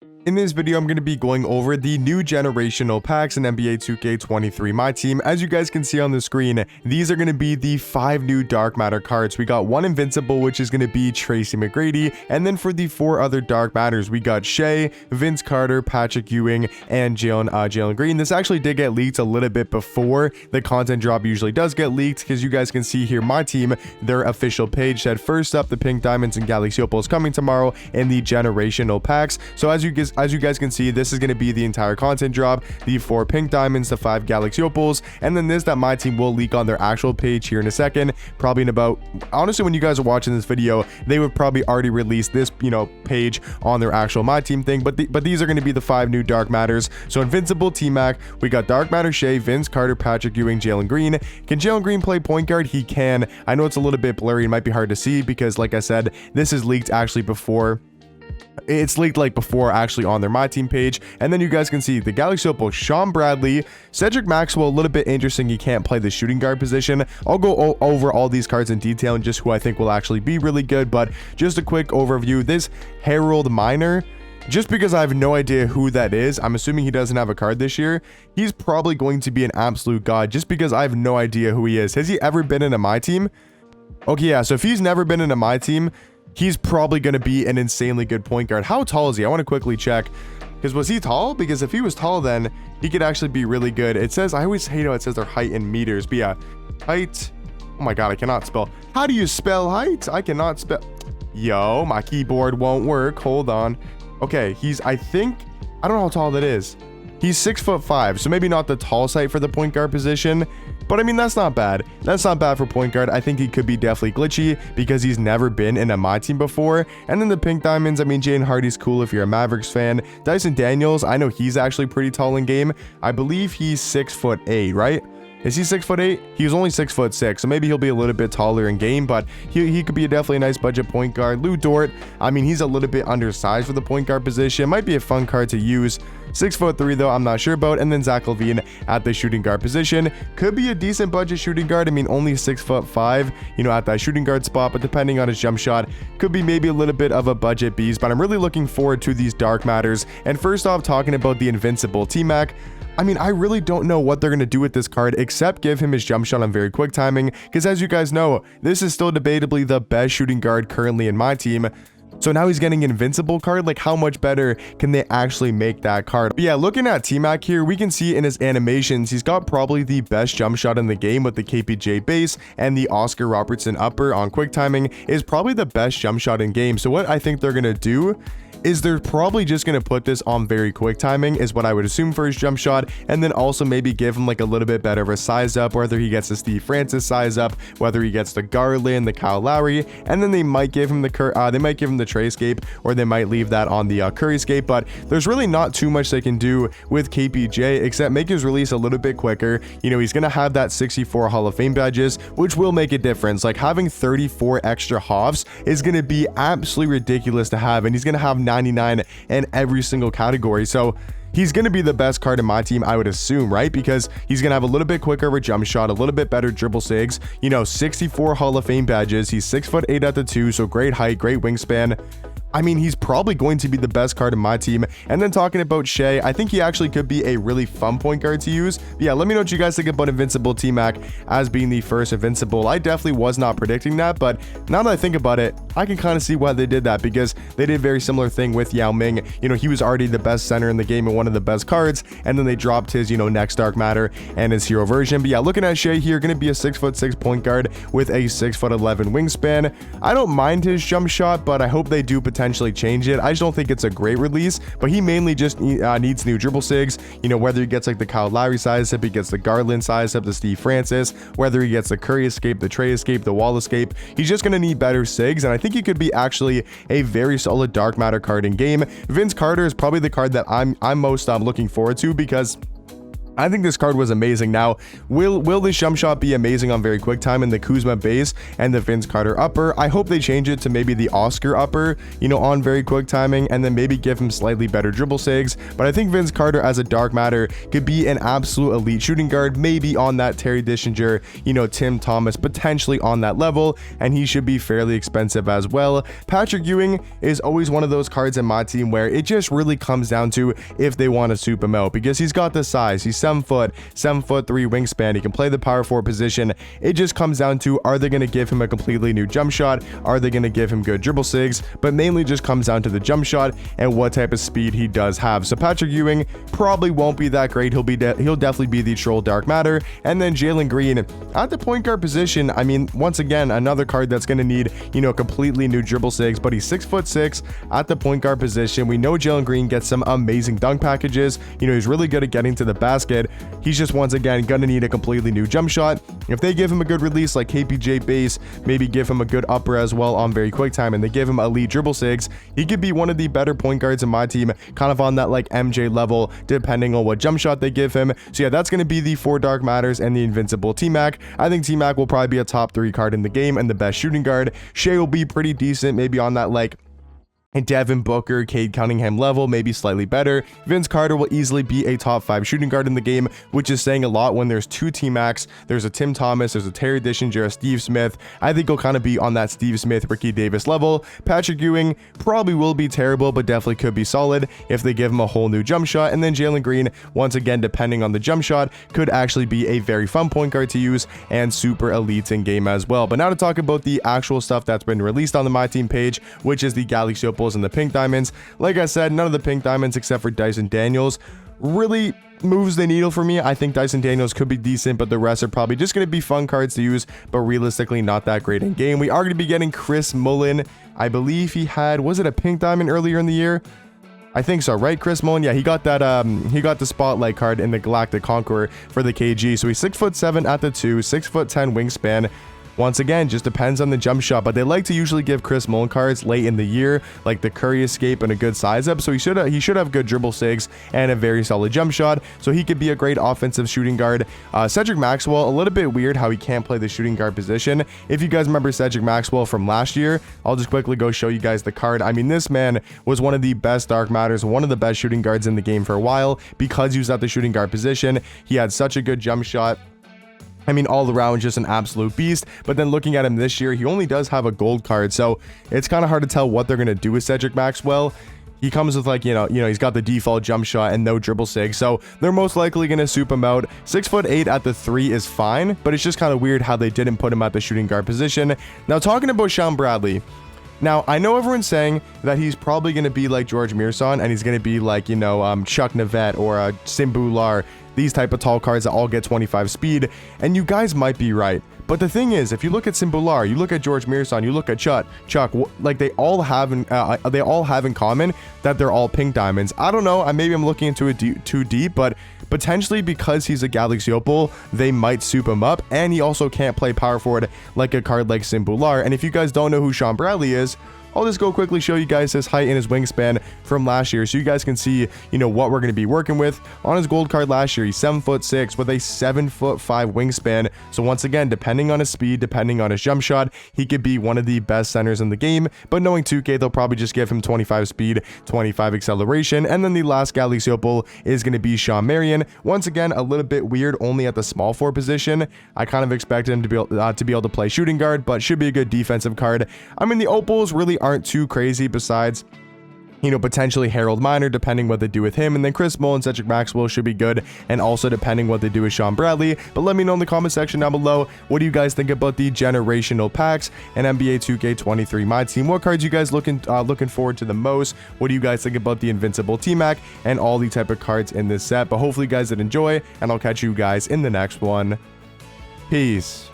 In this video, I'm going to be going over the new generational packs in NBA 2K23 My Team. As you guys can see on the screen, these are going to be the 5 new Dark Matter cards. We got one Invincible, which is going to be Tracy McGrady, and then for the 4 other Dark Matters, we got Shea, Vince Carter, Patrick Ewing, and Jalen Green. This actually did get leaked a little bit before the content drop usually does get leaked, because you guys can see here, My Team, their official page said, first up, the Pink Diamonds and Galaxy Opals coming tomorrow in the generational packs. So as you guys can see, this is going to be the entire content drop, the 4 Pink Diamonds, the 5 Galaxy Opals, and then this that My Team will leak on their actual page here in a second, probably in about, honestly, when you guys are watching this video, they would probably already release this, page on their actual My Team thing, but these are going to be the 5 new Dark Matters. So Invincible, Tmac, we got Dark Matter Shea, Vince Carter, Patrick Ewing, Jalen Green. Can Jalen Green play point guard? He can. I know it's a little bit blurry, it might be hard to see because, like I said, this is leaked actually before. It's leaked like before actually on their My Team page. And then you guys can see the Galaxy Opal, Sean Bradley, Cedric Maxwell, a little bit interesting. He can't play the shooting guard position. I'll go over all these cards in detail and just who I think will actually be really good. But just a quick overview. This Harold Miner, just because I have no idea who that is, I'm assuming he doesn't have a card this year. He's probably going to be an absolute god just because I have no idea who he is. Has he ever been in a My Team? Okay, yeah, so if he's never been in a My Team, he's probably going to be an insanely good point guard. How tall is he? I want to quickly check. Because was he tall? Because if he was tall, then he could actually be really good. It says, I always hate how it says their height in meters. But yeah, height. Oh my god, I cannot spell. How do you spell height? I cannot spell. Yo, my keyboard won't work. Hold on. Okay, I don't know how tall that is. He's 6'5", so maybe not the tall site for the point guard position, but I mean, that's not bad. That's not bad for point guard. I think he could be definitely glitchy because he's never been in a My Team before. And then the Pink Diamonds, I mean, Jaden Hardy's cool if you're a Mavericks fan. Dyson Daniels, I know he's actually pretty tall in game. I believe he's 6'8", right? Is he 6'8"? He was only 6'6", so maybe he'll be a little bit taller in game, but he could be definitely a nice budget point guard. Lou Dort, I mean, he's a little bit undersized for the point guard position. Might be a fun card to use. 6'3" though, I'm not sure about. And then Zach LaVine at the shooting guard position. Could be a decent budget shooting guard. I mean, only 6'5", at that shooting guard spot, but depending on his jump shot, could be maybe a little bit of a budget beast. But I'm really looking forward to these Dark Matters. And first off, talking about the Invincible Tmac, I mean, I really don't know what they're going to do with this card except give him his jump shot on very quick timing, because as you guys know, this is still debatably the best shooting guard currently in My Team. So now he's getting an Invincible card. Like, how much better can they actually make that card? But yeah, looking at Tmac here, we can see in his animations, he's got probably the best jump shot in the game with the KPJ base, and the Oscar Robertson upper on quick timing is probably the best jump shot in game. So what I think they're going to do is they're probably just going to put this on very quick timing is what I would assume for his jump shot, and then also maybe give him like a little bit better of a size up, whether he gets the Steve Francis size up, whether he gets the Garland, the Kyle Lowry, and then they might give him the Trayscape, or they might leave that on the Curryscape. But there's really not too much they can do with KPJ except make his release a little bit quicker. He's going to have that 64 Hall of Fame badges, which will make a difference. Like, having 34 extra HOFs is going to be absolutely ridiculous to have, and he's going to have 99 in every single category. So he's going to be the best card in My Team, I would assume, right? Because he's going to have a little bit quicker of a jump shot, a little bit better dribble sigs, 64 Hall of Fame badges. He's 6'8" at the 2, so great height, great wingspan. I mean, he's probably going to be the best card in My Team. And then talking about Shea, I think he actually could be a really fun point guard to use. But yeah, let me know what you guys think about Invincible Tmac as being the first Invincible. I definitely was not predicting that, but now that I think about it, I can kind of see why they did that, because they did a very similar thing with Yao Ming. He was already the best center in the game and one of the best cards, and then they dropped his, next Dark Matter and his hero version. But yeah, looking at Shea here, going to be a 6'6" point guard with a 6'11" wingspan. I don't mind his jump shot, but I hope they do potentially change it. I just don't think it's a great release, but he mainly just needs new dribble sigs, whether he gets like the Kyle Lowry size up, he gets the Garland size up, the Steve Francis, whether he gets the Curry escape, the Trey escape, the Wall escape, he's just going to need better sigs, and I think he could be actually a very solid Dark Matter card in game. Vince Carter is probably the card that I'm most looking forward to, because I think this card was amazing. Now, will this jump shot be amazing on very quick time in the Kuzma base and the Vince Carter upper? I hope they change it to maybe the Oscar upper, on very quick timing, and then maybe give him slightly better dribble saves. But I think Vince Carter as a dark matter could be an absolute elite shooting guard, maybe on that Terry Dischinger, Tim Thomas, potentially on that level, and he should be fairly expensive as well. Patrick Ewing is always one of those cards in my team where it just really comes down to if they want to soup him out, because he's got the size, he's 7'3" wingspan, he can play the power forward position. It just comes down to, are they going to give him a completely new jump shot? Are they going to give him good dribble sigs? But mainly just comes down to the jump shot and what type of speed he does have. So Patrick Ewing probably won't be that great. He'll definitely be the troll dark matter. And then Jalen Green at the point guard position. I mean, once again, another card that's going to need completely new dribble sigs, but he's 6'6" at the point guard position. We know Jalen Green gets some amazing dunk packages. He's really good at getting to the basket. He's just once again gonna need a completely new jump shot. If they give him a good release like KPJ base, maybe give him a good upper as well on very quick time, and they give him elite dribble sigs, he could be one of the better point guards in my team, kind of on that like MJ level, depending on what jump shot they give him. So yeah, that's gonna be the 4 dark matters and the Invincible Tmac. I think Tmac will probably be a top 3 card in the game and the best shooting guard. Shea will be pretty decent, maybe on that like Devin Booker, Cade Cunningham level, maybe slightly better. Vince Carter will easily be a top 5 shooting guard in the game, which is saying a lot when there's 2 Tmacs. There's a Tim Thomas, there's a Terry Dischinger, a Steve Smith. I think he'll kind of be on that Steve Smith, Ricky Davis level. Patrick Ewing probably will be terrible, but definitely could be solid if they give him a whole new jump shot. And then Jalen Green, once again, depending on the jump shot, could actually be a very fun point guard to use and super elite in game as well. But now to talk about the actual stuff that's been released on the Myteam page, which is the Galaxy Opals and the Pink Diamonds. Like I said, none of the Pink Diamonds except for Dyson Daniels really moves the needle for me. I think Dyson Daniels could be decent, but the rest are probably just going to be fun cards to use, but realistically not that great in game. We are going to be getting Chris Mullin. I believe he had, was it a Pink Diamond earlier in the year? I think so, right? Chris Mullin, yeah, he got that, he got the Spotlight card in the Galactic Conqueror for the KG. So he's 6'7" at the 2, 6'10" wingspan. Once again, just depends on the jump shot, but they like to usually give Chris Mullin cards late in the year, like the Curry escape and a good size up. So he should have good dribble sigs and a very solid jump shot. So he could be a great offensive shooting guard. Cedric Maxwell, a little bit weird how he can't play the shooting guard position. If you guys remember Cedric Maxwell from last year, I'll just quickly go show you guys the card. I mean, this man was one of the best dark matters, one of the best shooting guards in the game for a while because he was at the shooting guard position. He had such a good jump shot. I mean, all around just an absolute beast. But then looking at him this year, he only does have a gold card, so it's kind of hard to tell what they're going to do with Cedric Maxwell. He comes with like, he's got the default jump shot and no dribble sig, so they're most likely going to soup him out. 6'8" at the 3 is fine, but it's just kind of weird how they didn't put him at the shooting guard position. Now, talking about Sean Bradley. Now, I know everyone's saying that he's probably going to be like George Mearson, and he's going to be like, Chuck Navette or Simbu Lar, these type of tall cards that all get 25 speed, and you guys might be right. But the thing is, if you look at Simbu Lar, you look at George Mearson, you look at Chuck, like they all have in common that they're all Pink Diamonds. I don't know, maybe I'm looking into it too deep, but potentially because he's a Galaxy Opal, they might soup him up, and he also can't play power forward like a card like Simbu Lar. And if you guys don't know who Sean Bradley is, I'll just go quickly show you guys his height and his wingspan from last year so you guys can see, what we're going to be working with. On his gold card last year, he's 7'6" with a 7'5" wingspan. So once again, depending on his speed, depending on his jump shot, he could be one of the best centers in the game. But knowing 2K, they'll probably just give him 25 speed, 25 acceleration. And then the last Galaxy Opal is going to be Sean Marion. Once again, a little bit weird only at the small forward position. I kind of expected him to be able to play shooting guard, but should be a good defensive card. I mean, the Opals really aren't too crazy besides potentially Harold Miner, depending what they do with him. And then Chris Mullin, Cedric Maxwell should be good, and also depending what they do with Sean Bradley. But let me know in the comment section down below, what do you guys think about the generational packs and NBA 2K23 Myteam? What cards you guys looking forward to the most? What do you guys think about the Invincible Tmac and all the type of cards in this set? But hopefully you guys did enjoy, and I'll catch you guys in the next one. Peace.